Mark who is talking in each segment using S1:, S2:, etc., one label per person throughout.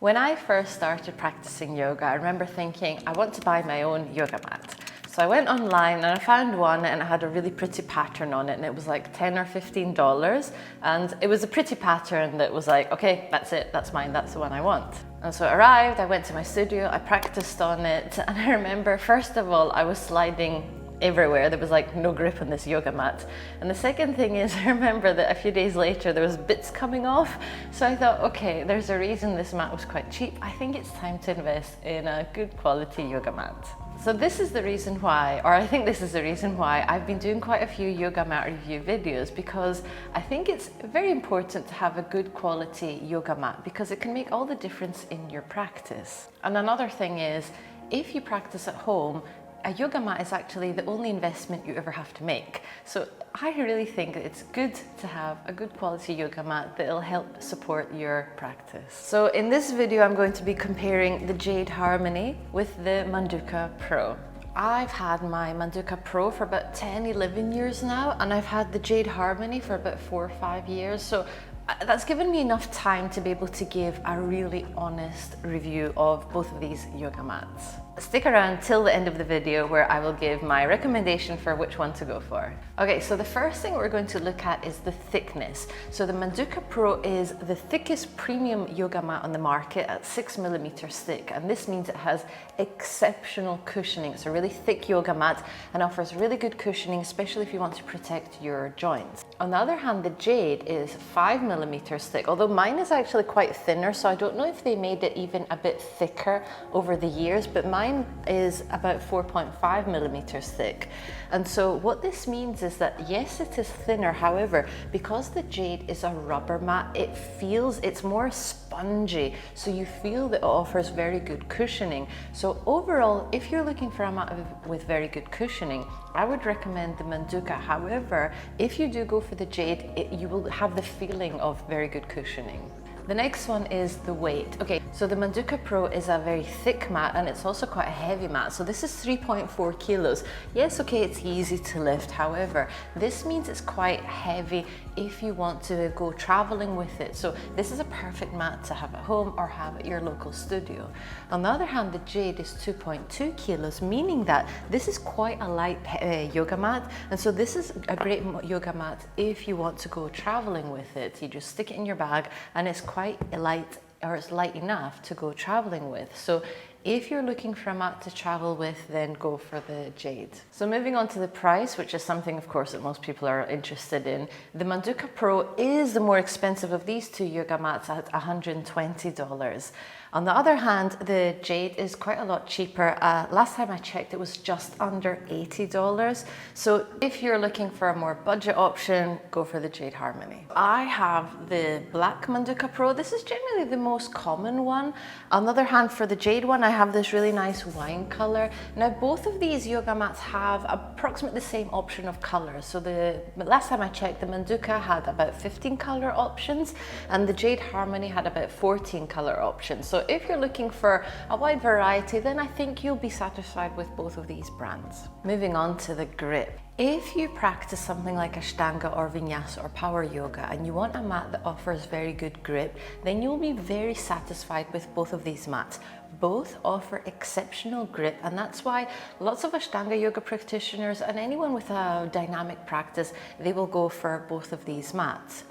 S1: When I first started practicing yoga, I remember thinking, I want to buy my own yoga mat. So I went online and I found one and it had a really pretty pattern on it, and it was like $10 or $15. And it was a pretty pattern that was like, okay, that's it, that's mine, that's the one I want. And so I arrived, I went to my studio, I practiced on it, and I remember, first of all, I was sliding everywhere. There was like no grip on this yoga mat. And the second thing is, I remember that a few days later there was bits coming off. So I thought, okay, there's a reason this mat was quite cheap. I think it's time to invest in a good quality yoga mat. So this is the reason why, or I think this is the reason why I've been doing quite a few yoga mat review videos, because I think it's very important to have a good quality yoga mat because it can make all the difference in your practice. And another thing is, if you practice at home, a yoga mat is actually the only investment you ever have to make. So I really think that it's good to have a good quality yoga mat that'll help support your practice. So in this video, I'm going to be comparing the Jade Harmony with the Manduka Pro. I've had my Manduka Pro for about 10, 11 years now, and I've had the Jade Harmony for about 4 or 5 years. So that's given me enough time to be able to give a really honest review of both of these yoga mats. Stick around till the end of the video where I will give my recommendation for which one to go for. Okay, so the first thing we're going to look at is the thickness. So the Manduka Pro is the thickest premium yoga mat on the market at 6mm thick, and this means it has exceptional cushioning. It's a really thick yoga mat and offers really good cushioning, especially if you want to protect your joints. On the other hand, the Jade is 5mm thick, although mine is actually quite thinner, so I don't know if they made it even a bit thicker over the years, but mine is about 4.5mm thick. And so what this means is that yes, it is thinner, however, because the Jade is a rubber mat, it's more spongy, so you feel that it offers very good cushioning. So overall, if you're looking for a mat with very good cushioning, I would recommend the Manduka. However, if you do go for the Jade, you will have the feeling of very good cushioning. The next one is the weight. Okay, so the Manduka Pro is a very thick mat and it's also quite a heavy mat. So this is 3.4 kilos. Yes, okay, it's easy to lift. However, this means it's quite heavy if you want to go traveling with it. So this is a perfect mat to have at home or have at your local studio. On the other hand, the Jade is 2.2 kilos, meaning that this is quite a light yoga mat. And so this is a great yoga mat if you want to go traveling with it. You just stick it in your bag and it's quite light, or it's light enough to go traveling with. So if you're looking for a mat to travel with, then go for the Jade. So moving on to the price, which is something of course that most people are interested in. The Manduka Pro is the more expensive of these two yoga mats at $120. On the other hand, the Jade is quite a lot cheaper. Last time I checked, it was just under $80. So if you're looking for a more budget option, go for the Jade Harmony. I have the black Manduka Pro. This is generally the most common one. On the other hand, for the Jade one, I have this really nice wine color. Now, both of these yoga mats have approximately the same option of colors. So last time I checked, the Manduka had about 15 color options and the Jade Harmony had about 14 color options. So if you're looking for a wide variety, then I think you'll be satisfied with both of these brands. Moving on to the grip. If you practice something like Ashtanga or Vinyasa or power yoga and you want a mat that offers very good grip, then you'll be very satisfied with both of these mats. Both offer exceptional grip, and that's why lots of Ashtanga yoga practitioners and anyone with a dynamic practice, they will go for both of these mats.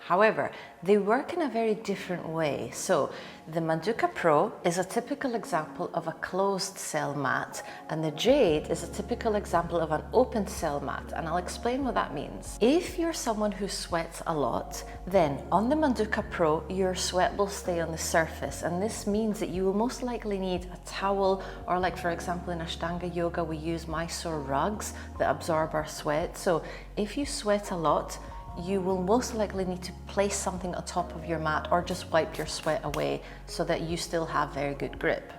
S1: However, they work in a very different way. So the Manduka Pro is a typical example of a closed cell mat, and the Jade is a typical example of an open cell mat, and I'll explain what that means. If you're someone who sweats a lot, then on the Manduka Pro, your sweat will stay on the surface, and this means that you will most likely need a towel, or like for example in Ashtanga yoga, we use Mysore rugs that absorb our sweat. So if you sweat a lot, you will most likely need to place something on top of your mat or just wipe your sweat away so that you still have very good grip.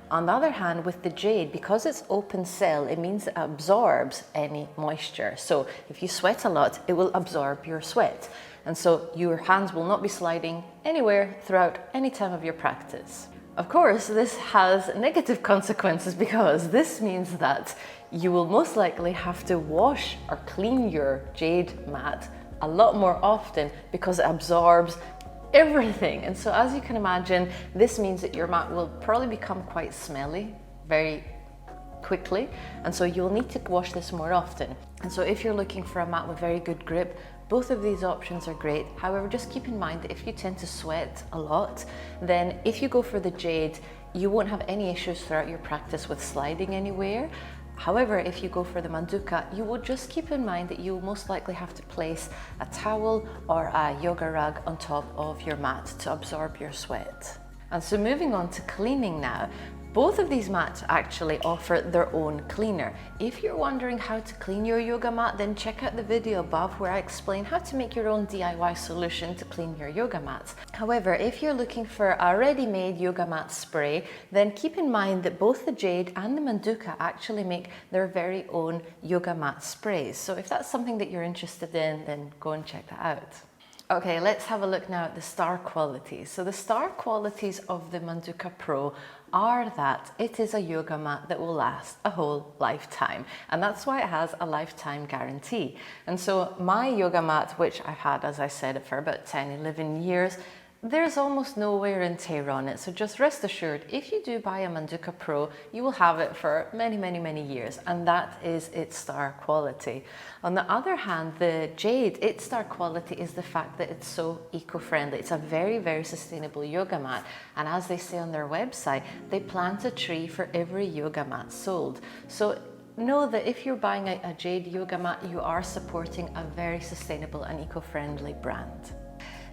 S1: On the other hand, with the Jade, because it's open cell, it means it absorbs any moisture. So if you sweat a lot, it will absorb your sweat. And so your hands will not be sliding anywhere throughout any time of your practice. Of course, this has negative consequences because this means that you will most likely have to wash or clean your Jade mat a lot more often because it absorbs everything. And so as you can imagine, this means that your mat will probably become quite smelly very quickly, and so you'll need to wash this more often. And so if you're looking for a mat with very good grip, both of these options are great. However, just keep in mind that if you tend to sweat a lot, then if you go for the Jade, you won't have any issues throughout your practice with sliding anywhere. However, if you go for the Manduka, you will just keep in mind that you'll most likely have to place a towel or a yoga rug on top of your mat to absorb your sweat. And so moving on to cleaning now, both of these mats actually offer their own cleaner. If you're wondering how to clean your yoga mat, then check out the video above where I explain how to make your own DIY solution to clean your yoga mats. However, if you're looking for a ready-made yoga mat spray, then keep in mind that both the Jade and the Manduka actually make their very own yoga mat sprays. So if that's something that you're interested in, then go and check that out. Okay, let's have a look now at the star qualities. So the star qualities of the Manduka Pro are that it is a yoga mat that will last a whole lifetime, and that's why it has a lifetime guarantee. And so my yoga mat, which I've had, as I said, for about 10-11 years, there's almost no wear and tear on it. So just rest assured, if you do buy a Manduka Pro, you will have it for many years, and that is its star quality. On the other hand, the Jade, its star quality is the fact that it's so eco-friendly. It's a very sustainable yoga mat, and as they say on their website, they plant a tree for every yoga mat sold. So know that if you're buying a Jade yoga mat, you are supporting a very sustainable and eco-friendly brand.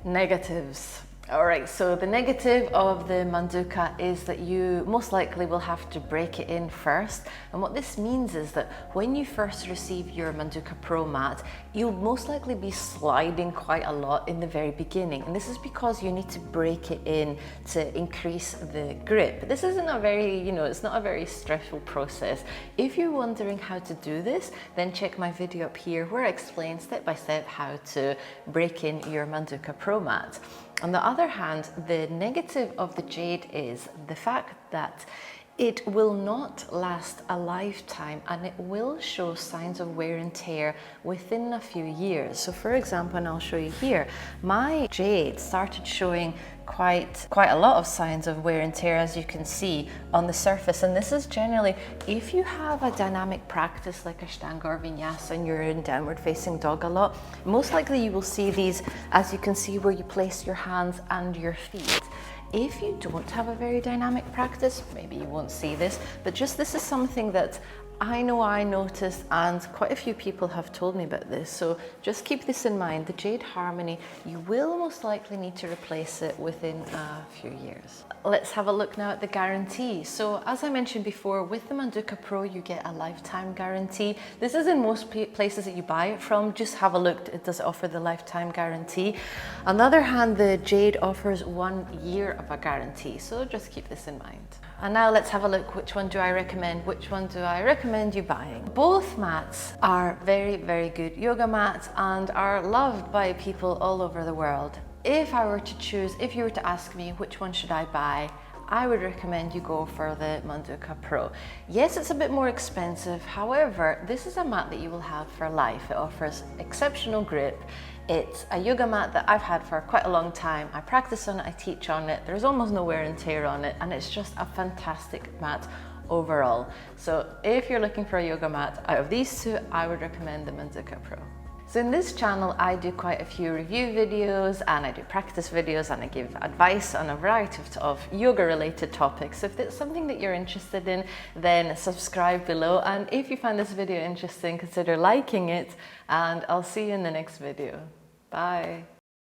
S1: Negatives. All right, so the negative of the Manduka is that you most likely will have to break it in first. And what this means is that when you first receive your Manduka Pro mat, you'll most likely be sliding quite a lot in the very beginning. And this is because you need to break it in to increase the grip. This isn't a very, it's not a very stressful process. If you're wondering how to do this, then check my video up here where I explain step by step how to break in your Manduka Pro mat. On the other hand, the negative of the Jade is the fact that it will not last a lifetime, and it will show signs of wear and tear within a few years. So for example, and I'll show you here, my Jade started showing quite a lot of signs of wear and tear, as you can see on the surface. And this is generally if you have a dynamic practice like Ashtanga or Vinyasa and you're in downward facing dog a lot, most likely you will see these, as you can see, where you place your hands and your feet. If you don't have a very dynamic practice, maybe you won't see this, but just this is something that I know I noticed, and quite a few people have told me about this. So just keep this in mind. The Jade Harmony, you will most likely need to replace it within a few years. Let's have a look now at the guarantee. So as I mentioned before, with the Manduka Pro, you get a lifetime guarantee. This is in most places that you buy it from. Just have a look. It does offer the lifetime guarantee. On the other hand, the Jade offers 1 year of a guarantee. So just keep this in mind. And now let's have a look. Which one do I recommend? Which one do I recommend you buying? Both mats are very good yoga mats and are loved by people all over the world. If I were to choose, if you were to ask me which one should I buy, I would recommend you go for the Manduka Pro. Yes, it's a bit more expensive. However, this is a mat that you will have for life. It offers exceptional grip. It's a yoga mat that I've had for quite a long time. I practice on it, I teach on it. There's almost no wear and tear on it, and it's just a fantastic mat overall. So if you're looking for a yoga mat, out of these two, I would recommend the Manduka Pro. So in this channel, I do quite a few review videos, and I do practice videos, and I give advice on a variety of yoga related topics. So if it's something that you're interested in, then subscribe below. And if you find this video interesting, consider liking it, and I'll see you in the next video. Bye.